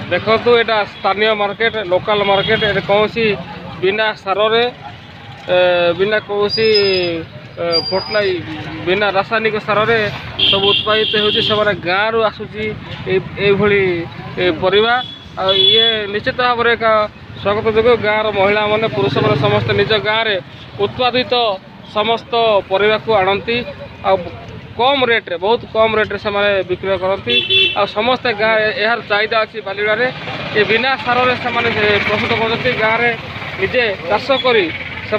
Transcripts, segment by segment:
देखो एटा स्थानीय market local market कौन सी बिना सार बिना कौन फर्टिलाइ बिना रासायनिक सार सब उत्पादित होने गाँव रु आसूची परिवा ये निश्चित भाव में एक स्वागत जोग्य गाँव महिला माने पुरुष मैंने समस्त निज गाँव में उत्पादित समस्त परिवा को आनती कम रेट्रे बहुत कम रेट्रे से विक्रय करती आ समस्ते गाँव यार चाहिदा अच्छी बालीगुड़ा रे ये बिना सार से प्रस्तुत करते गाँव में निजे चाष करी से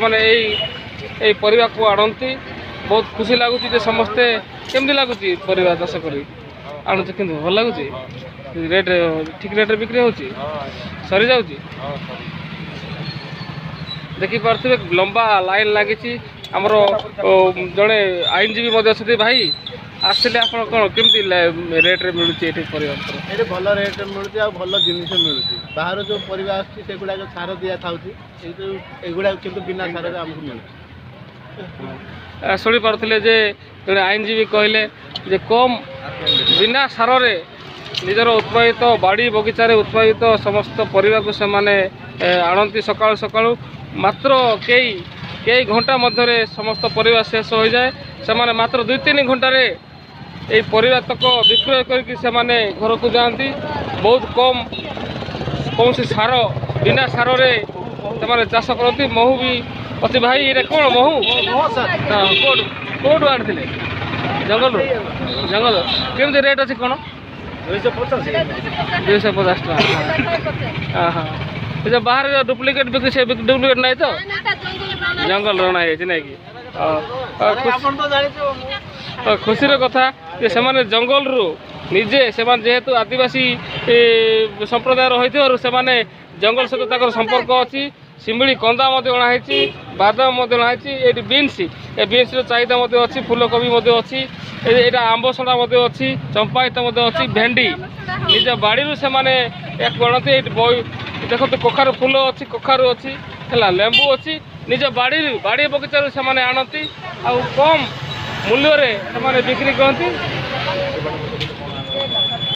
परिवा को आनती बहुत खुशी लगुच समस्ते केमती लगुच परिवा चाष करी आणुचे कि भल लगुच रेट ठीक रेट बिक्री होची सरी जाउची देखी पार्थिबे लंबा लाइन लगी आमर जड़े आईनजीवी अच्छे भाई आसले आप केमती रेट्रे मिलूँ ये भल रेट मिलूँ आ भल जिनस मिलूँ बाहर जो परिवा आसगुड़ा सार दिया था युवा कि बिना सारे आमको मिलूँ शुणी पारे जे जड़े आईनजीवी कहले जे कम बिना सार निजर उत्पादित बाड़ी बगीचार उत्पादित समस्त परिवा को से आणती सका सका मात्र कई घंटा मध्य समस्त परिवा शेष हो जाए से मात्र 2-3 घंटे ये परिवा तक विक्रय करके घर को जाती बहुत कम कौन सार बिना सार से चाष करती महू भी अच्छी भाई ये कौन महू कौटू आनी जंगल जंगल केमती रेट अच्छी कौन 250 टका हाँ हाँ जो बाहर डुप्लिकेट बिक्री से डुप्लिकेट नहीं तो जंगल रना है ना कि खुशी कथा कि से जंगल रु निजे से जेहेतु आदिवासी संप्रदाय रही से जंगल सहित संपर्क अच्छी शिमिली कंदा अणाई बादाम अणाई ये बीन्स ए बीन्स चाहिदा अच्छी फूलकोबी अच्छी यहाँ आंबसड़ा अच्छी चंपाइत अच्छी भेंडी निज बाड़ी से गणती देखो कखारु फूल अच्छी कखारु अच्छी है लेंबू अच्छी निज बाड़ी बगीचार से आनती आ कम मूल्य बिक्री करती